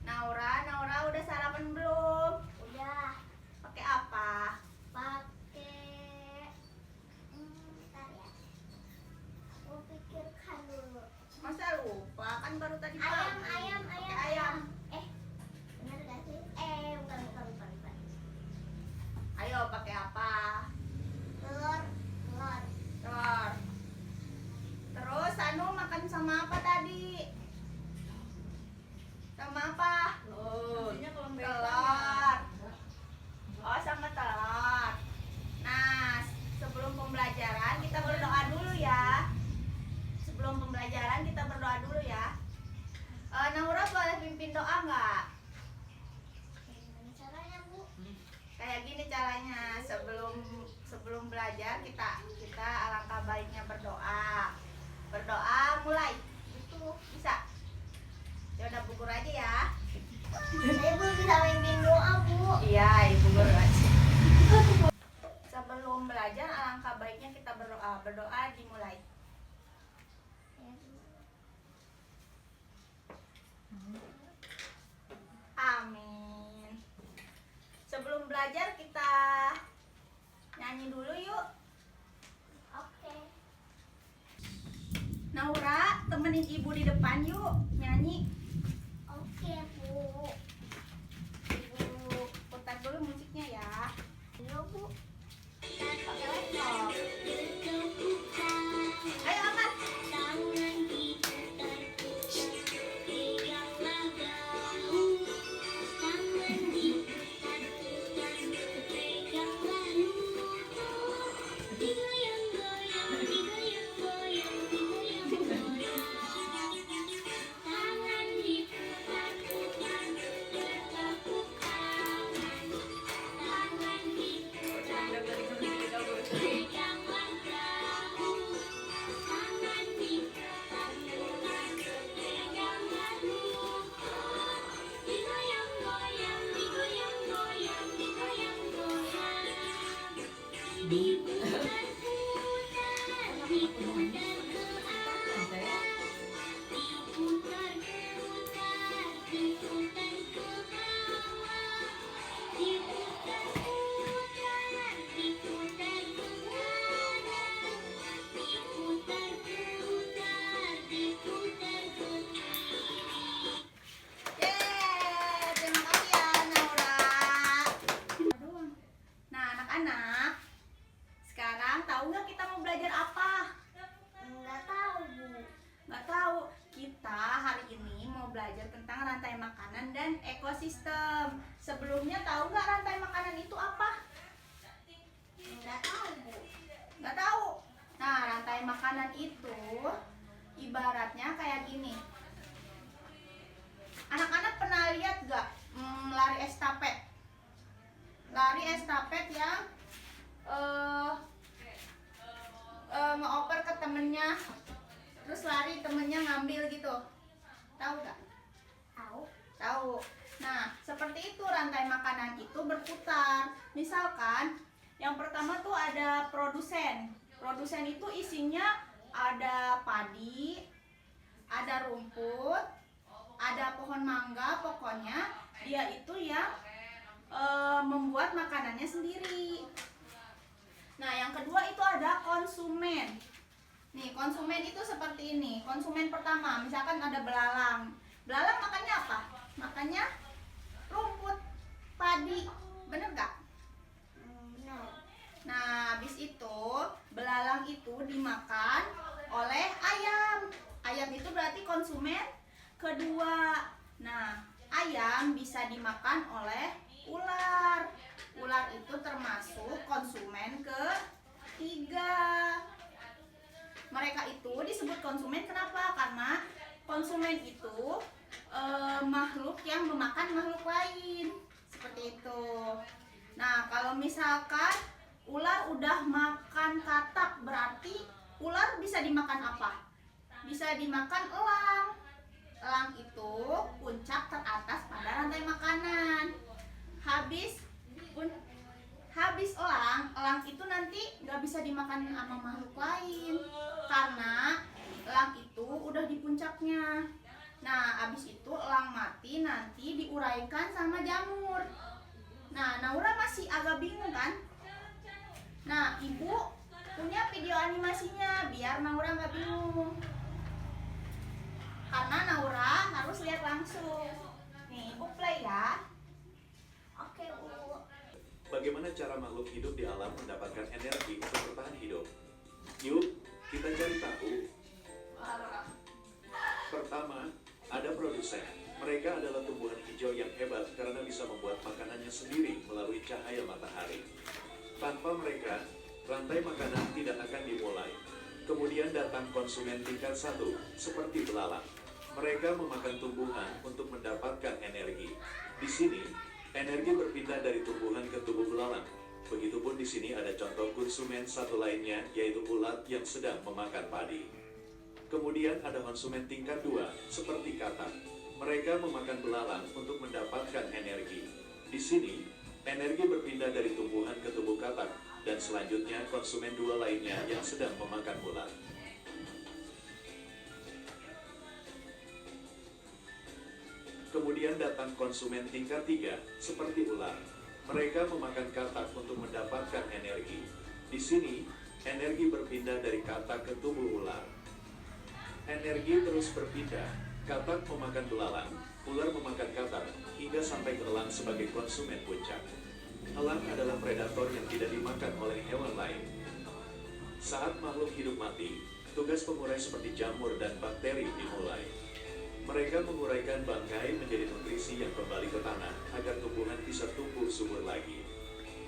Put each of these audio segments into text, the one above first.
Naura udah sarapan belum? Udah. Pakai apa? Pakai bentar ya. Aku pikirkan dulu. Masa lupa? Kan baru tadi Ayam, pagi. ayam, Pakai ayam, ayam. Benar gak sih? Bukan. Ayo pakai apa? Telur. Telur. Terus makan sama apa tadi? Sama apa? Telur. Oh, sama telur. Nah, sebelum pembelajaran kita berdoa dulu ya. Naura boleh pimpin doa nggak? Gimana caranya, Bu? Kayak gini caranya. Sebelum belajar kita alangkah baiknya berdoa. Berdoa mulai. Itu bisa. Ya udah Bu Guru aja ya. Saya belum bisa mimpin doa, Bu. Iya, Ibu Guru aja. Sebelum belajar alangkah baiknya kita berdoa. Berdoa dimulai. Amin. Sebelum belajar kita nyanyi dulu yuk. Oke. Naura, temenin Ibu di depan yuk nyanyi. Oke, Bu. Ibu putar dulu musiknya ya. Iya, Bu. Pakai laptop. Ayo Aman. Terima kasih ya Naura. Nah anak-anak, sekarang tahu nggak kita mau belajar apa? Nggak tahu, Bu. Nggak tahu. Kita hari ini mau belajar tentang rantai makanan dan ekosistem. Sebelumnya tahu nggak rantai makanan itu apa? Nggak tahu, Bu. Nggak tahu. Nah, rantai makanan itu ibaratnya kayak gini. Anak-anak pernah lihat nggak lari estafet? Lari estafet yang ngoper ke temennya, terus lari temennya ngambil gitu. Tahu nggak? Tahu. Tahu. Nah, seperti itu rantai makanan itu berputar. Misalkan yang pertama tuh ada produsen. Produsen itu isinya ada padi, ada rumput, ada pohon mangga. Pokoknya dia itu yang membuat makanannya sendiri. Nah, yang kedua itu ada konsumen. Nih, konsumen itu seperti ini. Konsumen pertama, misalkan ada belalang. Belalang makannya apa? Makannya rumput, padi. Bener gak? No. Nah, habis itu belalang itu dimakan oleh ayam. Ayam itu berarti konsumen kedua. Nah, ayam bisa dimakan oleh ular. Ular itu termasuk konsumen ketiga. Mereka itu disebut konsumen kenapa? Karena konsumen itu makhluk yang memakan makhluk lain. Seperti itu. Nah, kalau misalkan ular udah makan katak, berarti ular bisa dimakan apa? Bisa dimakan elang. Elang itu puncak teratas pada rantai makanan. Habis elang itu nanti nggak bisa dimakan sama makhluk lain karena elang itu udah di puncaknya. Nah, abis itu elang mati nanti diuraikan sama jamur. Nah, Naura masih agak bingung kan? Nah, ibu punya video animasinya biar Naura nggak bingung. Karena Naura harus lihat langsung. Nih, ibu play ya. Oke, Bu. Bagaimana cara makhluk hidup di alam mendapatkan energi untuk bertahan hidup? Yuk, kita cari tahu. Pertama, ada produsen. Mereka adalah tumbuhan hijau yang hebat karena bisa membuat makanannya sendiri melalui cahaya matahari. Tanpa mereka, rantai makanan tidak akan dimulai. Kemudian datang konsumen tingkat 1, seperti belalang. Mereka memakan tumbuhan untuk mendapatkan energi. Di sini, energi berpindah dari tumbuhan ke tubuh belalang. Begitupun di sini ada contoh konsumen satu lainnya, yaitu ulat yang sedang memakan padi. Kemudian ada konsumen tingkat 2, seperti katak. Mereka memakan belalang untuk mendapatkan energi. Di sini, energi berpindah dari tumbuhan ke tubuh katak, dan selanjutnya konsumen 2 lainnya yang sedang memakan ulat. Kemudian datang konsumen tingkat 3, seperti ular. Mereka memakan katak untuk mendapatkan energi. Di sini, energi berpindah dari katak ke tubuh ular. Energi terus berpindah. Katak memakan belalang, ular memakan katak, hingga sampai ke elang sebagai konsumen puncak. Elang adalah predator yang tidak dimakan oleh hewan lain. Saat makhluk hidup mati, tugas pengurai seperti jamur dan bakteri dimulai. Mereka menguraikan bangkai menjadi nutrisi yang kembali ke tanah agar tumbuhan bisa tumbuh subur lagi.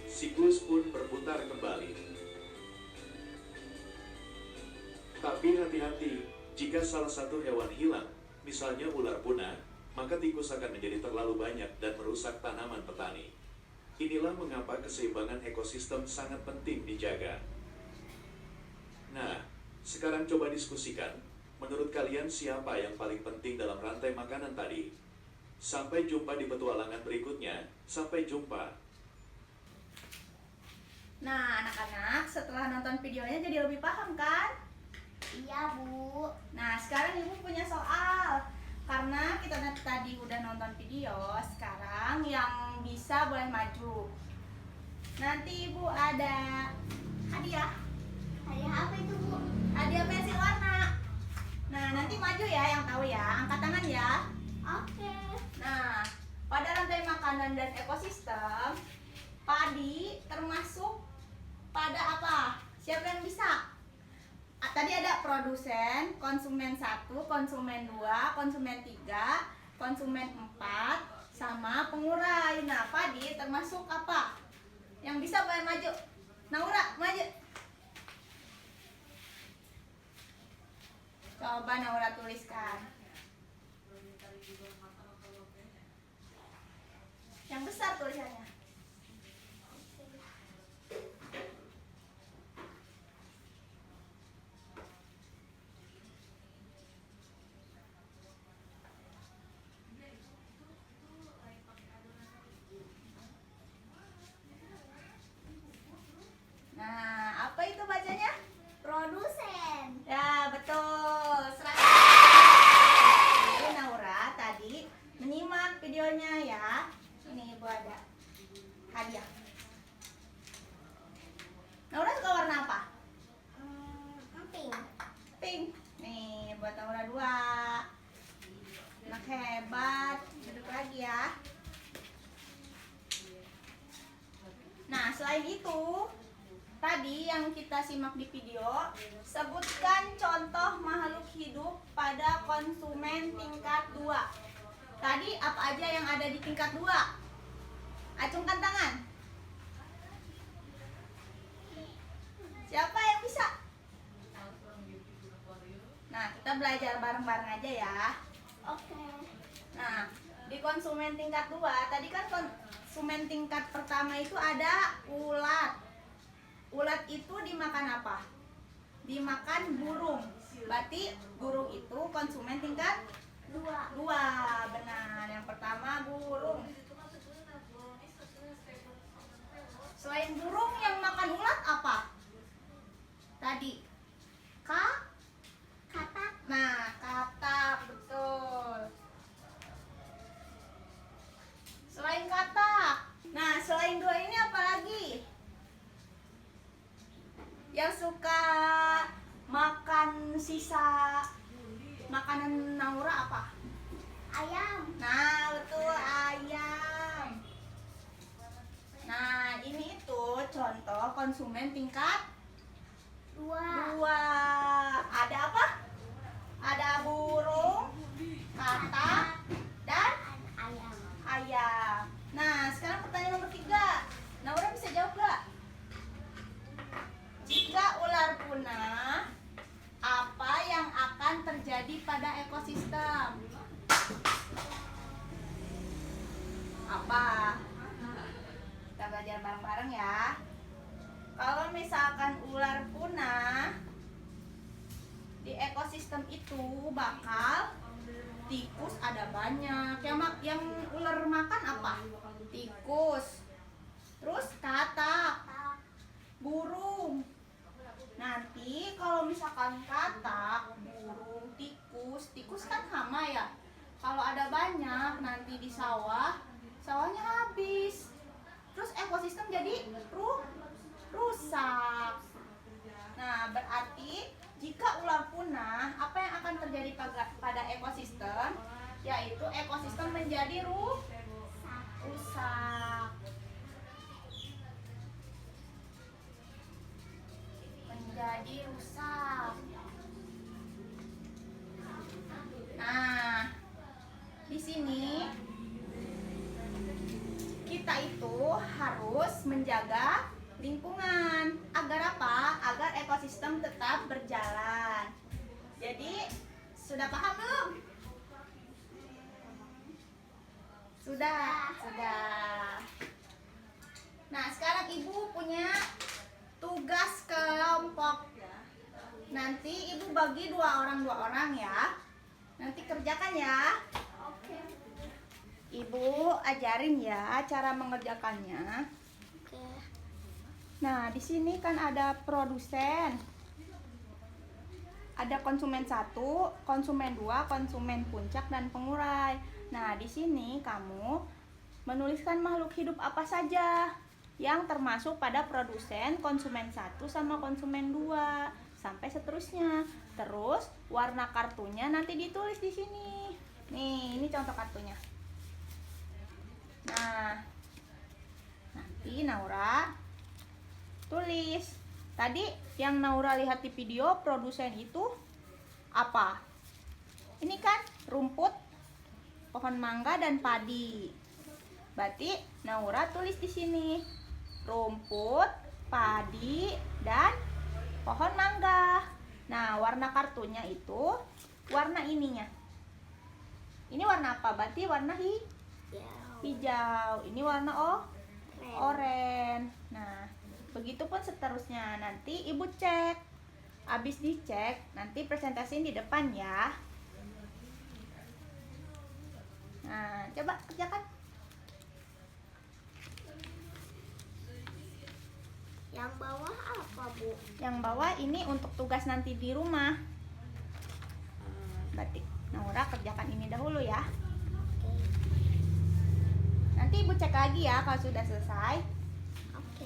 Siklus pun berputar kembali. Tapi hati-hati, jika salah satu hewan hilang, misalnya ular punah, maka tikus akan menjadi terlalu banyak dan merusak tanaman petani. Inilah mengapa keseimbangan ekosistem sangat penting dijaga. Nah, sekarang coba diskusikan. Menurut kalian siapa yang paling penting dalam rantai makanan tadi? Sampai jumpa di petualangan berikutnya. Sampai jumpa. Nah, anak-anak setelah nonton videonya jadi lebih paham kan? Iya, Bu. Nah, sekarang ibu punya soal. Karena kita tadi udah nonton video, sekarang yang bisa boleh maju. Nanti ibu ada hadiah. Hadiah apa itu, Bu? Hadiah pensil warna. Nah, nanti maju ya yang tahu ya. Angkat tangan ya. Oke. Nah, pada rantai makanan dan ekosistem, padi termasuk pada apa? Siapa yang bisa? Tadi ada produsen, konsumen 1, konsumen 2, konsumen 3, konsumen 4, sama pengurai. Nah, padi termasuk apa? Yang bisa boleh maju. Naura, maju. Coba Naura tuliskan. Yang besar tulisannya. Nah, apa itu bacanya? Produsen. Ya, betul. Jadi Naura tadi menyimak videonya ya. Ini Ibu ada hadiah. Naura suka warna apa? Pink. Pink. Nih, buat Naura 2. Anak hebat. Duduk lagi ya. Nah, selain itu, tadi yang kita simak di video, sebutkan contoh makhluk hidup pada konsumen tingkat 2. Tadi apa aja yang ada di tingkat 2? Acungkan tangan. Siapa yang bisa? Nah, kita belajar bareng-bareng aja ya. Oke. Nah, di konsumen tingkat 2, tadi kan konsumen tingkat pertama itu ada ulat. Ulat itu dimakan apa? Dimakan burung. Berarti burung itu konsumen tingkat 2. Benar. Yang pertama burung. Selain burung yang makan ulat apa? Tadi. Katak. Nah, katak, betul. Yang suka makan sisa makanan Naura apa? Ayam. Nah, betul, ayam. Nah, ini itu contoh konsumen tingkat 2. Ada apa? Ada burung, katak, dan Ayam. ayam. Nah, sekarang pertanyaan nomor 3. Naura bisa jawab gak? Jika ular punah, apa yang akan terjadi pada ekosistem? Apa? Kita belajar bareng-bareng ya. Kalau misalkan ular punah, di ekosistem itu bakal tikus ada banyak. Yang ular makan apa? Tikus. Terus katak, burung. Nanti kalau misalkan katak, burung, tikus kan hama ya. Kalau ada banyak nanti di sawah, sawahnya habis. Terus ekosistem jadi rusak. Nah, berarti jika ular punah, apa yang akan terjadi pada ekosistem? Yaitu ekosistem menjadi rusak. Menjadi rusak. Nah, di sini kita itu harus menjaga lingkungan. Agar apa? Agar ekosistem tetap berjalan. Jadi, sudah paham belum? Sudah. Nah, sekarang Ibu punya tugas kelompok. Nanti Ibu bagi 2 orang ya. Nanti kerjakan ya. Oke. Ibu ajarin ya cara mengerjakannya. Oke. Nah, di sini kan ada produsen. Ada konsumen 1, konsumen 2, konsumen puncak dan pengurai. Nah, di sini kamu menuliskan makhluk hidup apa saja yang termasuk pada produsen, konsumen 1 sama konsumen 2 sampai seterusnya. Terus warna kartunya nanti ditulis di sini. Nih, ini contoh kartunya. Nah, nanti Naura tulis. Tadi yang Naura lihat di video produsen itu apa? Ini kan rumput, pohon mangga dan padi. Berarti Naura tulis di sini rumput, padi, dan pohon mangga. Nah, warna kartunya itu warna ininya. Ini warna apa? Berarti warna hijau. Ini warna oranye. Nah, begitupun seterusnya. Nanti Ibu cek. Habis dicek, nanti presentasiin di depan ya. Nah, coba kerjakan. Yang bawah apa, Bu? Yang bawah ini untuk tugas nanti di rumah. Berarti Naura kerjakan ini dahulu ya. Oke. Nanti Ibu cek lagi ya kalau sudah selesai. Oke.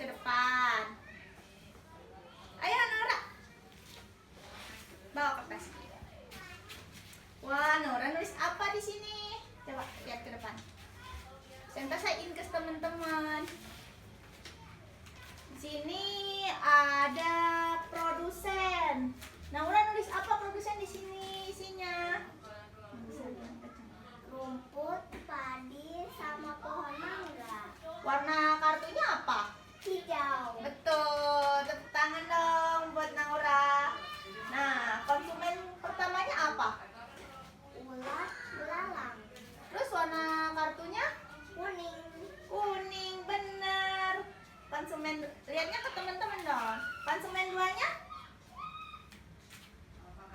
depan. Ayo Nora. Bawa kertas. Wah, Nora nulis apa di sini? Coba lihat ke depan. Presentasiin ke teman-teman. Di sini ada produsen. Nora nulis apa produsen di sini isinya? Rumput, padi, sama pohon mangga. Warna kartunya apa? Hijau. Betul, tepuk tangan dong buat Naura. Nah, konsumen pertamanya apa? Ulat, belalang. Terus warna kartunya? Kuning. Kuning, bener. Konsumen, lihatnya ke teman-teman dong. Konsumen duanya?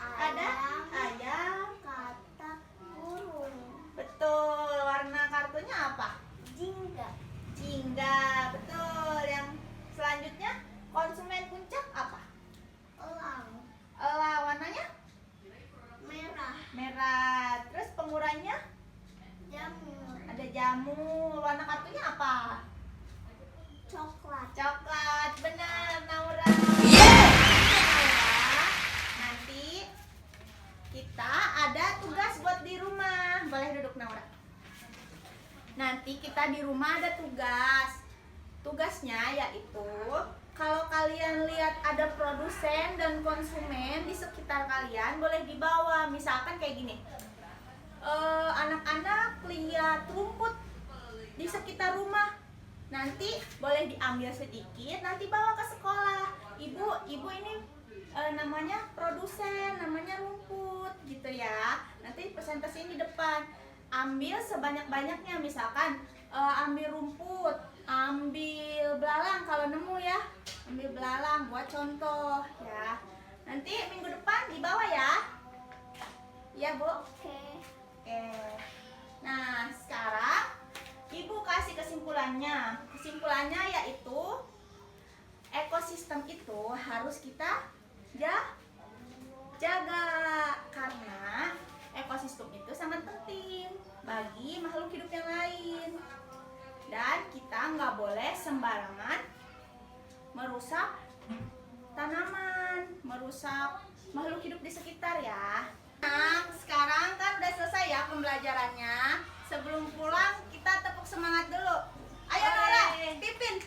Ada ayam. Katak, burung. Betul, warna kartunya apa? Jingga. Jingga, betul. Yang selanjutnya, konsumen puncak apa? Elang. Elang, warnanya? Merah. Merah. Terus pengurainya? Jamur. Ada jamur. Warna kartunya apa? Coklat. Coklat, benar Naura. Naura, nanti kita ada tugas buat di rumah. Boleh duduk Naura. Nanti kita di rumah ada tugas. Tugasnya yaitu kalau kalian lihat ada produsen dan konsumen di sekitar kalian, boleh dibawa. Misalkan kayak gini. Anak-anak lihat rumput di sekitar rumah, nanti boleh diambil sedikit, nanti bawa ke sekolah. Ibu ini namanya produsen, namanya rumput gitu ya. Nanti presentasiin di depan. Ambil sebanyak-banyaknya, misalkan ambil rumput, ambil belalang kalau nemu ya. Ambil belalang buat contoh ya. Nanti minggu depan dibawa ya. Iya, Bu. Oke. Oke. Nah, sekarang Ibu kasih kesimpulannya. Kesimpulannya yaitu ekosistem itu harus kita jaga karena ekosistem itu sangat penting bagi makhluk hidup yang lain. Dan kita nggak boleh sembarangan merusak tanaman, merusak makhluk hidup di sekitar ya. Nah, sekarang kan udah selesai ya pembelajarannya. Sebelum pulang kita tepuk semangat dulu. Ayo Nora, Pipin.